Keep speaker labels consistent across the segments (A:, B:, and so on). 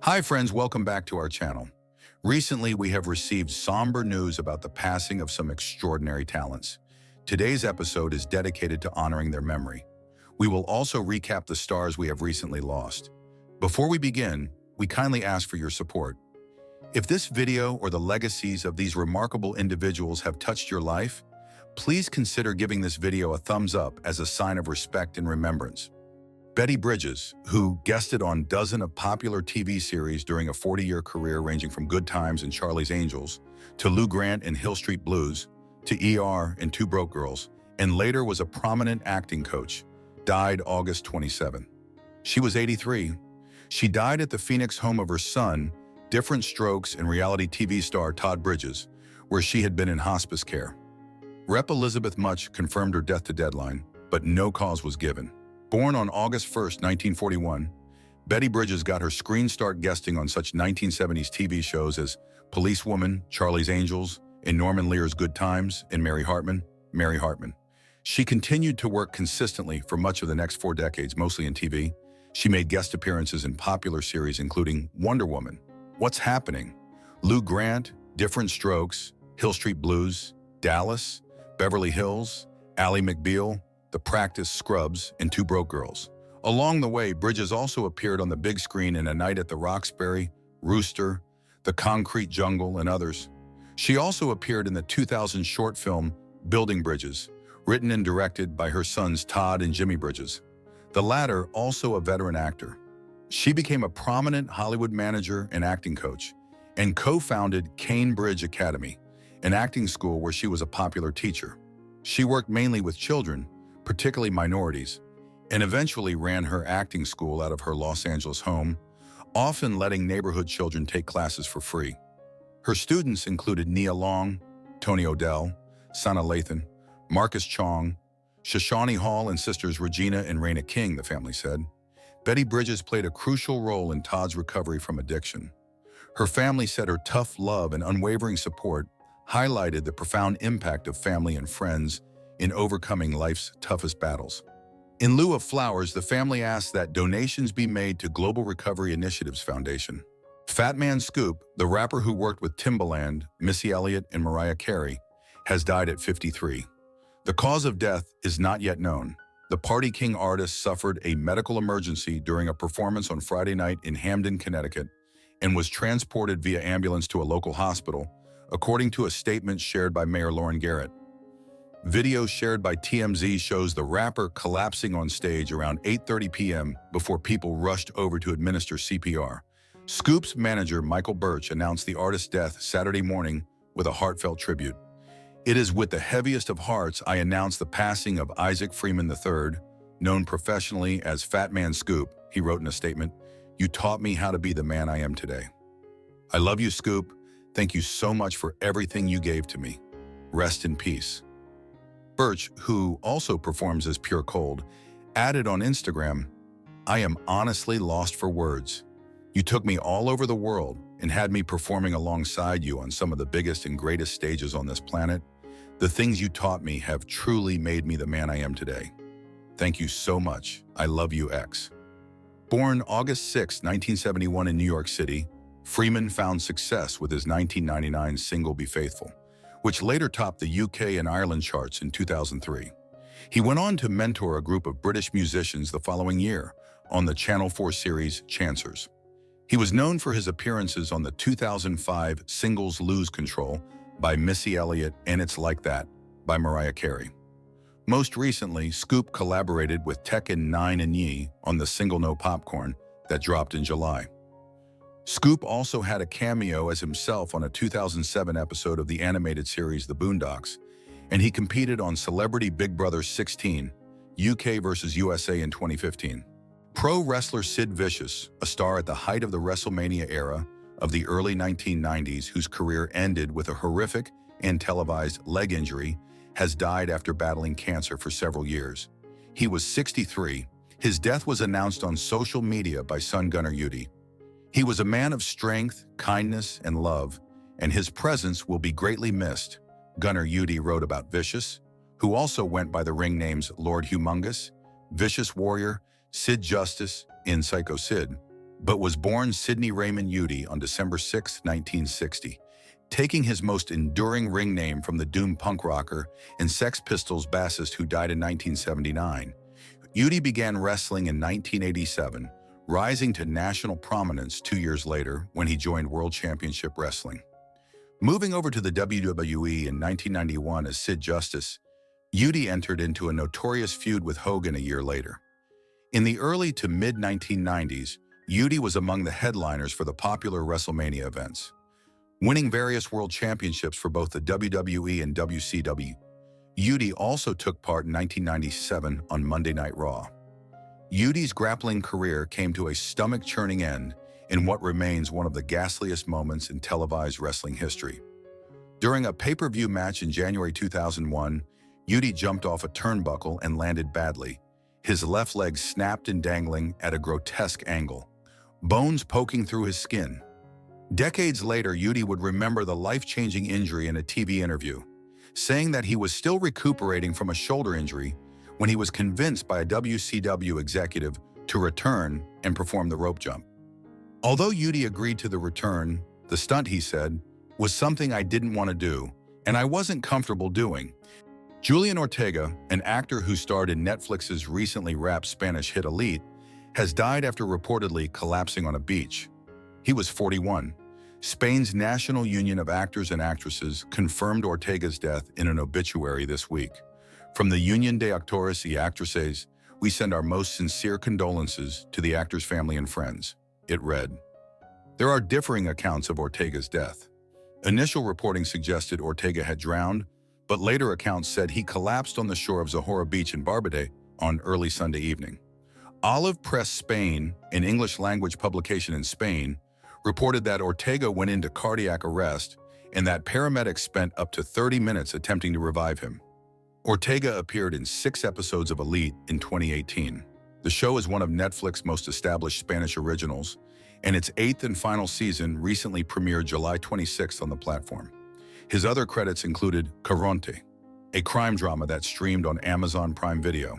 A: Hi friends, welcome back to our channel. Recently, we have received somber news about the passing of some extraordinary talents. Today's episode is dedicated to honoring their memory. We will also recap the stars we have recently lost. Before we begin, we kindly ask for your support. If this video or the legacies of these remarkable individuals have touched your life, please consider giving this video a thumbs up as a sign of respect and remembrance. Betty Bridges, who guested on dozens of popular TV series during a 40-year career ranging from Good Times and Charlie's Angels, to Lou Grant in Hill Street Blues, to ER and Two Broke Girls, and later was a prominent acting coach, died August 27. She was 83. She died at the Phoenix home of her son, Different Strokes and reality TV star Todd Bridges, where she had been in hospice care. Rep. Elizabeth Much confirmed her death to Deadline, but no cause was given. Born on August 1, 1941, Betty Bridges got her screen start guesting on such 1970s TV shows as Policewoman, Charlie's Angels, and Norman Lear's Good Times, and Mary Hartman. She continued to work consistently for much of the next 4 decades, mostly in TV. She made guest appearances in popular series including Wonder Woman, What's Happening?, Lou Grant, Different Strokes, Hill Street Blues, Dallas, Beverly Hills, Ally McBeal, The Practice, Scrubs, and Two Broke Girls. Along the way, Bridges also appeared on the big screen in A Night at the Roxbury, Rooster, The Concrete Jungle, and others. She also appeared in the 2000 short film Building Bridges, written and directed by her sons Todd and Jimmy Bridges, the latter also a veteran actor. She became a prominent Hollywood manager and acting coach, and co-founded Cane Bridge Academy, an acting school where she was a popular teacher. She worked mainly with children, particularly minorities, and eventually ran her acting school out of her Los Angeles home, often letting neighborhood children take classes for free. Her students included Nia Long, Tony O'Dell, Sana Lathan, Marcus Chong, Shoshani Hall, and sisters Regina and Raina King, the family said. Betty Bridges played a crucial role in Todd's recovery from addiction. Her family said her tough love and unwavering support highlighted the profound impact of family and friends in overcoming life's toughest battles. In lieu of flowers, the family asked that donations be made to Global Recovery Initiatives Foundation. Fat Man Scoop, the rapper who worked with Timbaland, Missy Elliott, and Mariah Carey, has died at 53. The cause of death is not yet known. The Party King artist suffered a medical emergency during a performance on Friday night in Hamden, Connecticut, and was transported via ambulance to a local hospital, according to a statement shared by Mayor Lauren Garrett. Video shared by TMZ shows the rapper collapsing on stage around 8:30 p.m. before people rushed over to administer CPR. Scoop's manager, Michael Birch, announced the artist's death Saturday morning with a heartfelt tribute. "It is with the heaviest of hearts I announce the passing of Isaac Freeman III, known professionally as Fat Man Scoop," he wrote in a statement. "You taught me how to be the man I am today. I love you, Scoop. Thank you so much for everything you gave to me. Rest in peace." Birch, who also performs as Pure Cold, added on Instagram, "I am honestly lost for words. You took me all over the world and had me performing alongside you on some of the biggest and greatest stages on this planet. The things you taught me have truly made me the man I am today. Thank you so much. I love you, X." Born August 6, 1971 in New York City, Freeman found success with his 1999 single Be Faithful, which later topped the UK and Ireland charts in 2003. He went on to mentor a group of British musicians the following year on the Channel 4 series Chancers. He was known for his appearances on the 2005 singles Lose Control by Missy Elliott and It's Like That by Mariah Carey. Most recently, Scoop collaborated with Tekken 9 and Yi on the single No Popcorn that dropped in July. Scoop also had a cameo as himself on a 2007 episode of the animated series The Boondocks, and he competed on Celebrity Big Brother 16, UK vs. USA in 2015. Pro wrestler Sid Vicious, a star at the height of the WrestleMania era of the early 1990s whose career ended with a horrific and televised leg injury, has died after battling cancer for several years. He was 63. His death was announced on social media by son Gunnar Udy. He was a man of strength, kindness, and love, and his presence will be greatly missed, Gunnar Udy wrote about Vicious, who also went by the ring names Lord Humongous, Vicious Warrior, Sid Justice, and Psycho Sid. but was born Sidney Raymond Udy on December 6, 1960, taking his most enduring ring name from the doomed punk rocker and Sex Pistols bassist who died in 1979. Udy began wrestling in 1987, rising to national prominence 2 years later when he joined World Championship Wrestling. Moving over to the WWE in 1991 as Sid Justice, Udy entered into a notorious feud with Hogan a year later. In the early to mid-1990s, Udy was among the headliners for the popular WrestleMania events, winning various world championships for both the WWE and WCW. Udy also took part in 1997 on Monday Night Raw. Udy's grappling career came to a stomach-churning end in what remains one of the ghastliest moments in televised wrestling history. During a pay-per-view match in January 2001, Udy jumped off a turnbuckle and landed badly, his left leg snapped and dangling at a grotesque angle, bones poking through his skin. Decades later, Udy would remember the life-changing injury in a TV interview, saying that he was still recuperating from a shoulder injury when he was convinced by a WCW executive to return and perform the rope jump. Although Udy agreed to the return, the stunt, he said, was something I didn't want to do, and I wasn't comfortable doing. Julian Ortega, an actor who starred in Netflix's recently wrapped Spanish hit Elite, has died after reportedly collapsing on a beach. He was 41. Spain's National Union of Actors and Actresses confirmed Ortega's death in an obituary this week. From the Unión de Actores y Actrices, we send our most sincere condolences to the actor's family and friends. It read. There are differing accounts of Ortega's death. Initial reporting suggested Ortega had drowned, but later accounts said he collapsed on the shore of Zahora Beach in Barbade on early Sunday evening. Olive Press Spain, an English-language publication in Spain, reported that Ortega went into cardiac arrest and that paramedics spent up to 30 minutes attempting to revive him. Ortega appeared in 6 episodes of Elite in 2018. The show is one of Netflix's most established Spanish originals, and its 8th and final season recently premiered July 26th on the platform. His other credits included Caronte, a crime drama that streamed on Amazon Prime Video.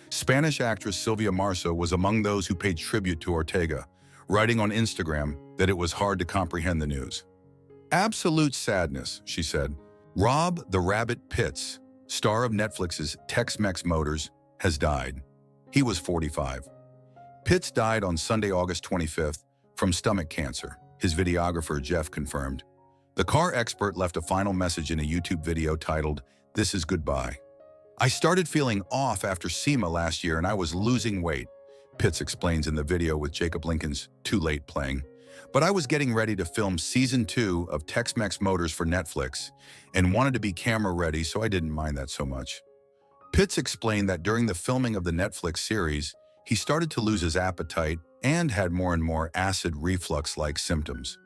A: Spanish actress Silvia Marzo was among those who paid tribute to Ortega, writing on Instagram that it was hard to comprehend the news. Absolute sadness, she said. Rob the Rabbit Pitts, star of Netflix's Tex-Mex Motors, has died. He was 45. Pitts died on Sunday, August 25th, from stomach cancer, his videographer Jeff confirmed. The car expert left a final message in a YouTube video titled, "This is goodbye. I started feeling off after SEMA last year and I was losing weight," Pitts explains in the video with Jacob Lincoln's Too Late playing. "But I was getting ready to film Season 2 of Tex-Mex Motors for Netflix and wanted to be camera ready, so I didn't mind that so much." Pitts explained that during the filming of the Netflix series, he started to lose his appetite and had more and more acid reflux-like symptoms.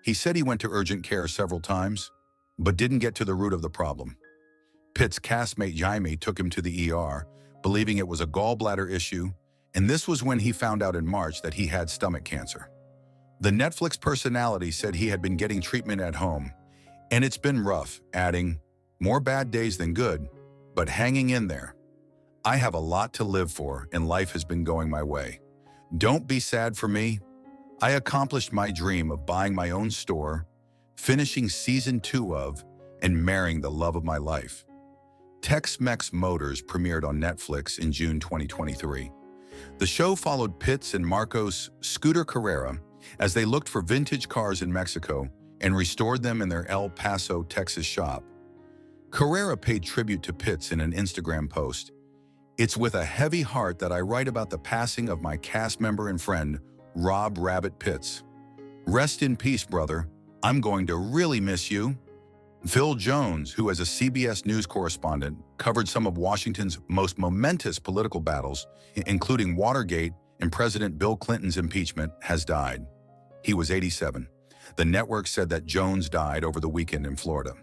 A: He said he went to urgent care several times, but didn't get to the root of the problem. Pitts' castmate Jaime took him to the ER, believing it was a gallbladder issue, and this was when he found out in March that he had stomach cancer. The Netflix personality said he had been getting treatment at home, and it's been rough, adding, "More bad days than good, but hanging in there. I have a lot to live for, and life has been going my way. Don't be sad for me. I accomplished my dream of buying my own store, finishing Season 2 of, and marrying the love of my life." Tex-Mex Motors premiered on Netflix in June 2023. The show followed Pitts and Marcos "Scooter" Carrera as they looked for vintage cars in Mexico and restored them in their El Paso, Texas shop. Carrera paid tribute to Pitts in an Instagram post. "It's with a heavy heart that I write about the passing of my cast member and friend, Rob Rabbit Pitts. Rest in peace, brother. I'm going to really miss you." Phil Jones, who as a CBS News correspondent covered some of Washington's most momentous political battles, including Watergate and President Bill Clinton's impeachment, has died. He was 87. The network said that Jones died over the weekend in Florida.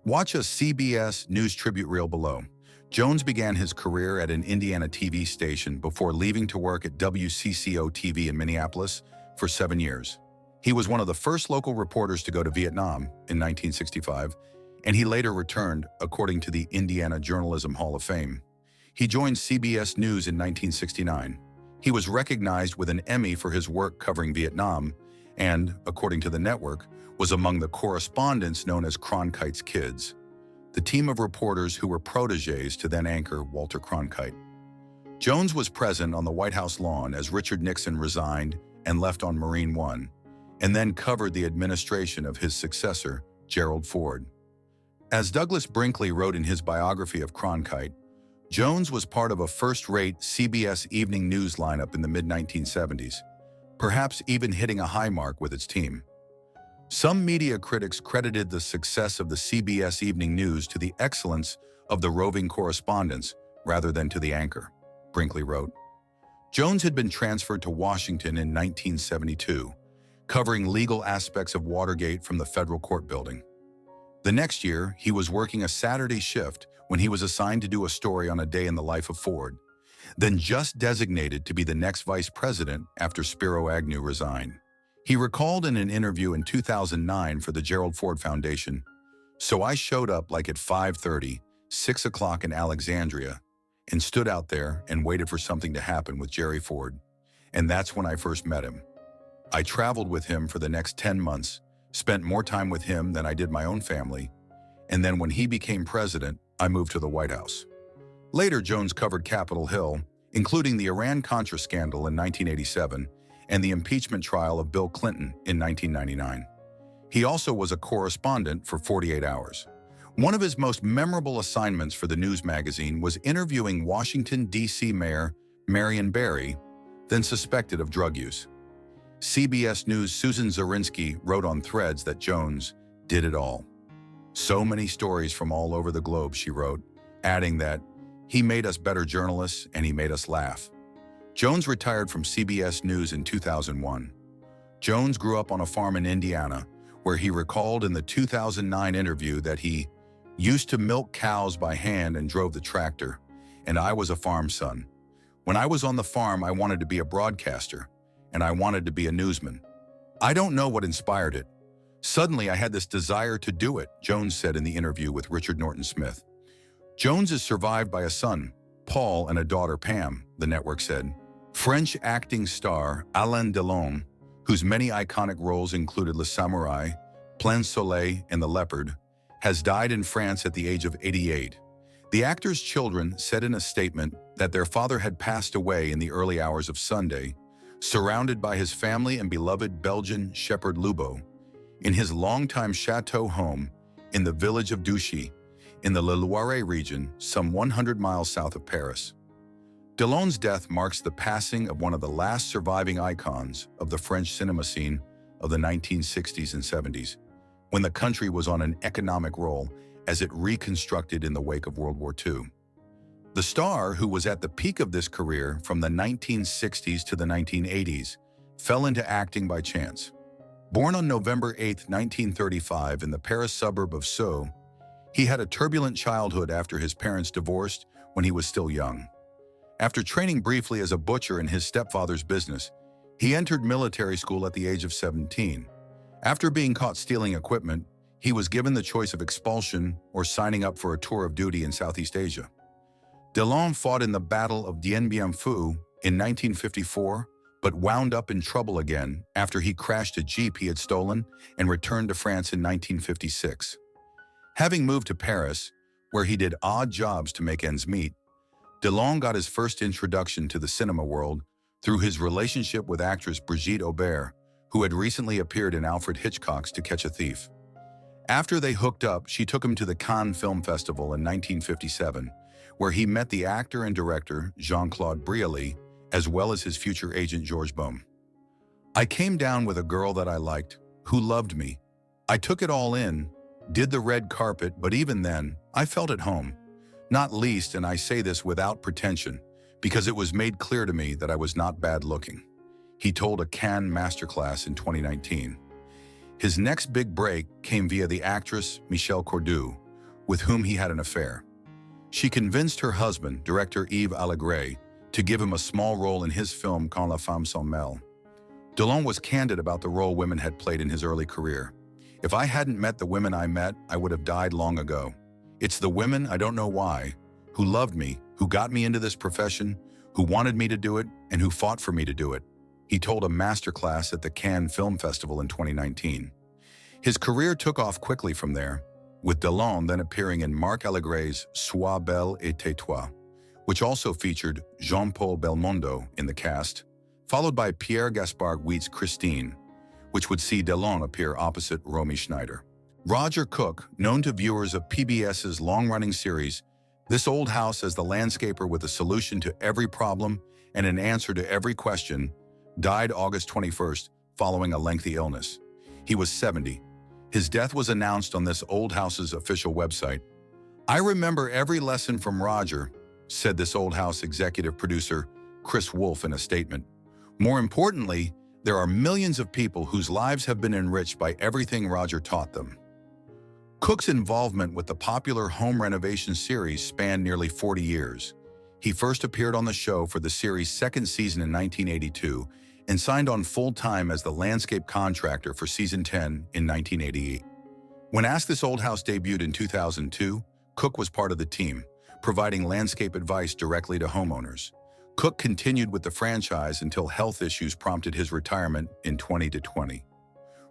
A: Watch a CBS News tribute reel below. Jones began his career at an Indiana TV station before leaving to work at WCCO TV in Minneapolis for 7 years. He was one of the first local reporters to go to Vietnam in 1965, and he later returned, according to the Indiana Journalism Hall of Fame. He joined CBS News in 1969. He was recognized with an Emmy for his work covering Vietnam and, according to the network, was among the correspondents known as Cronkite's Kids, the team of reporters who were protégés to then-anchor Walter Cronkite. Jones was present on the White House lawn as Richard Nixon resigned and left on Marine One, and then covered the administration of his successor, Gerald Ford. As Douglas Brinkley wrote in his biography of Cronkite, Jones was part of a first-rate CBS evening news lineup in the mid-1970s, perhaps even hitting a high mark with its team. Some media critics credited the success of the CBS Evening News to the excellence of the roving correspondents rather than to the anchor, Brinkley wrote. Jones had been transferred to Washington in 1972, covering legal aspects of Watergate from the federal court building. The next year, he was working a Saturday shift when he was assigned to do a story on a day in the life of Ford, then just designated to be the next vice president after Spiro Agnew resigned. He recalled in an interview in 2009 for the Gerald Ford Foundation, "So I showed up like at 5:30, 6 o'clock in Alexandria, and stood out there and waited for something to happen with Jerry Ford. And that's when I first met him. I traveled with him for the next 10 months, spent more time with him than I did my own family, and then when he became president, I moved to the White House." Later, Jones covered Capitol Hill, including the Iran-Contra scandal in 1987 and the impeachment trial of Bill Clinton in 1999. He also was a correspondent for 48 Hours. One of his most memorable assignments for the news magazine was interviewing Washington, D.C. Mayor Marion Barry, then suspected of drug use. CBS News' Susan Zirinsky wrote on Threads that Jones did it all. "So many stories from all over the globe," she wrote, adding that, "He made us better journalists and he made us laugh." Jones retired from CBS News in 2001. Jones grew up on a farm in Indiana, where he recalled in the 2009 interview that he used to milk cows by hand and drove the tractor, and I was a farm son. When I was on the farm, I wanted to be a broadcaster, and I wanted to be a newsman. I don't know what inspired it. Suddenly, I had this desire to do it, Jones said in the interview with Richard Norton Smith. Jones is survived by a son, Paul, and a daughter, Pam, the network said. French acting star Alain Delon, whose many iconic roles included Le Samouraï, Plein Soleil, and The Leopard, has died in France at the age of 88. The actor's children said in a statement that their father had passed away in the early hours of Sunday, surrounded by his family and beloved Belgian shepherd Lubo, in his longtime chateau home in the village of Douchy, in the Le Loiret region, some 100 miles south of Paris. Delon's death marks the passing of one of the last surviving icons of the French cinema scene of the 1960s and 70s, when the country was on an economic roll as it reconstructed in the wake of World War II. The star, who was at the peak of this career from the 1960s to the 1980s, fell into acting by chance. Born on November 8, 1935 in the Paris suburb of Sceaux, he had a turbulent childhood after his parents divorced when he was still young. After training briefly as a butcher in his stepfather's business, he entered military school at the age of 17. After being caught stealing equipment, he was given the choice of expulsion or signing up for a tour of duty in Southeast Asia. Delon fought in the Battle of Dien Bien Phu in 1954, but wound up in trouble again after he crashed a Jeep he had stolen and returned to France in 1956. Having moved to Paris, where he did odd jobs to make ends meet, Delon got his first introduction to the cinema world through his relationship with actress Brigitte Aubert, who had recently appeared in Alfred Hitchcock's To Catch a Thief. After they hooked up, she took him to the Cannes Film Festival in 1957, where he met the actor and director Jean-Claude Brialy, as well as his future agent Georges Baume. "I came down with a girl that I liked, who loved me. I took it all in, did the red carpet, but even then, I felt at home. Not least, and I say this without pretension, because it was made clear to me that I was not bad looking," he told a Cannes masterclass in 2019. His next big break came via the actress Michel Cordoue, with whom he had an affair. She convinced her husband, director Yves Allégret, to give him a small role in his film Quand la femme s'en mêle. Delon was candid about the role women had played in his early career. "If I hadn't met the women I met, I would have died long ago. It's the women, I don't know why, who loved me, who got me into this profession, who wanted me to do it, and who fought for me to do it, he told a masterclass at the Cannes Film Festival in 2019. His career took off quickly from there, with Delon then appearing in Marc Allegre's Sois belle et tais-toi, which also featured Jean-Paul Belmondo in the cast, followed by Pierre Gaspard Huit's Christine, which would see Delon appear opposite Romy Schneider. Roger Cook, known to viewers of PBS's long-running series, This Old House as the landscaper with a solution to every problem and an answer to every question, died August 21st following a lengthy illness. He was 70. His death was announced on This Old House's official website. "I remember every lesson from Roger," said This Old House executive producer Chris Wolfe in a statement. "More importantly, there are millions of people whose lives have been enriched by everything Roger taught them." Cook's involvement with the popular home renovation series spanned nearly 40 years. He first appeared on the show for the series' second season in 1982 and signed on full-time as the landscape contractor for season 10 in 1988. When Ask This Old House debuted in 2002, Cook was part of the team, providing landscape advice directly to homeowners. Cook continued with the franchise until health issues prompted his retirement in 2020.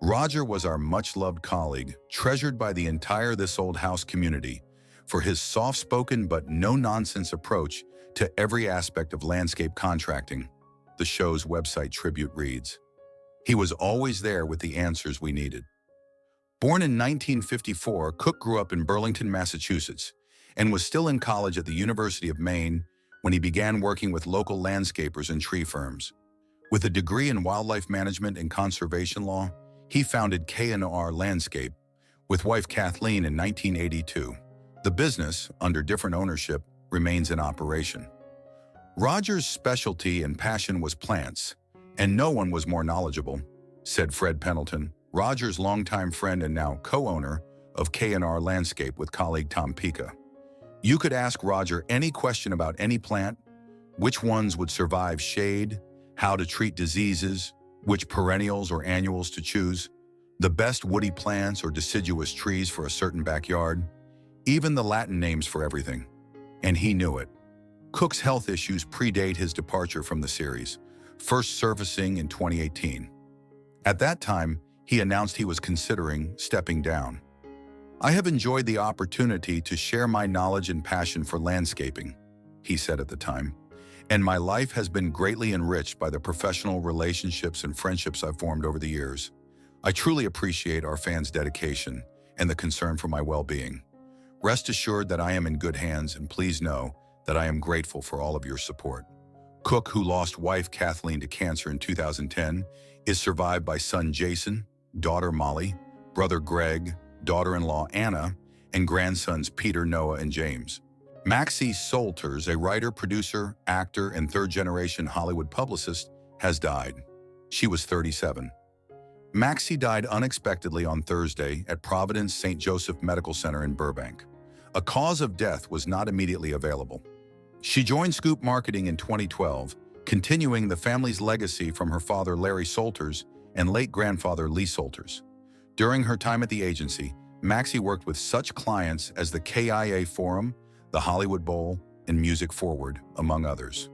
A: Roger was our much-loved colleague, treasured by the entire This Old House community, for his soft-spoken but no-nonsense approach to every aspect of landscape contracting. The show's website tribute reads, "He was always there with the answers we needed." Born in 1954, Cook grew up in Burlington, Massachusetts, and was still in college at the University of Maine when he began working with local landscapers and tree firms. With a degree in wildlife management and conservation law, he founded K&R Landscape with wife Kathleen in 1982. The business, under different ownership, remains in operation. Roger's specialty and passion was plants, and no one was more knowledgeable, said Fred Pendleton, Roger's longtime friend and now co-owner of K&R Landscape with colleague Tom Pica. "You could ask Roger any question about any plant, which ones would survive shade, how to treat diseases, which perennials or annuals to choose, the best woody plants or deciduous trees for a certain backyard, even the Latin names for everything." And he knew it. Cook's health issues predate his departure from the series, first surfacing in 2018. At that time, he announced he was considering stepping down. "I have enjoyed the opportunity to share my knowledge and passion for landscaping," he said at the time, "and my life has been greatly enriched by the professional relationships and friendships I've formed over the years. I truly appreciate our fans' dedication and the concern for my well-being. Rest assured that I am in good hands, and please know that I am grateful for all of your support." Cook, who lost wife Kathleen to cancer in 2010, is survived by son Jason, daughter Molly, brother Greg, daughter-in-law Anna, and grandsons Peter, Noah, and James. Maxie Solters, a writer, producer, actor, and third-generation Hollywood publicist, has died. She was 37. Maxie died unexpectedly on Thursday at Providence St. Joseph Medical Center in Burbank. A cause of death was not immediately available. She joined Scoop Marketing in 2012, continuing the family's legacy from her father Larry Solters and late grandfather Lee Solters. During her time at the agency, Maxie worked with such clients as the KIA Forum, the Hollywood Bowl, and Music Forward, among others.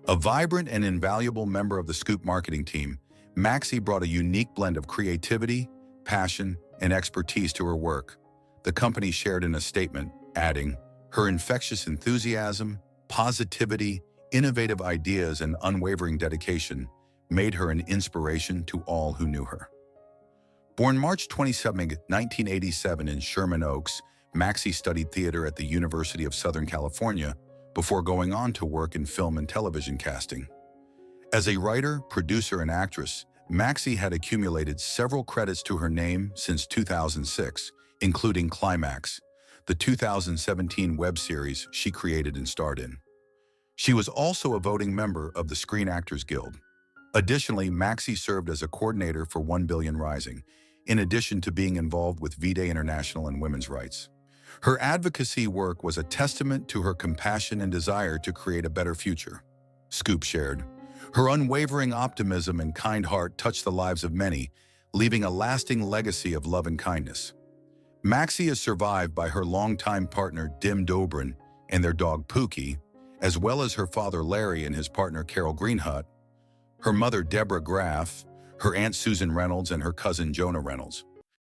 A: A vibrant and invaluable member of the Scoop marketing team, Maxie brought a unique blend of creativity, passion, and expertise to her work. The company shared in a statement, adding, "Her infectious enthusiasm, positivity, innovative ideas, and unwavering dedication made her an inspiration to all who knew her." Born March 27, 1987 in Sherman Oaks, Maxie studied theater at the University of Southern California before going on to work in film and television casting. As a writer, producer, and actress, Maxie had accumulated several credits to her name since 2006, including Climax, the 2017 web series she created and starred in. She was also a voting member of the Screen Actors Guild. Additionally, Maxie served as a coordinator for 1 Billion Rising, in addition to being involved with V-Day International and women's rights. Her advocacy work was a testament to her compassion and desire to create a better future. Scoop shared, "Her unwavering optimism and kind heart touched the lives of many, leaving a lasting legacy of love and kindness." Maxie is survived by her longtime partner Dim Dobrin and their dog Pookie, as well as her father Larry and his partner Carol Greenhut, her mother Deborah Graff, her aunt Susan Reynolds, and her cousin Jonah Reynolds.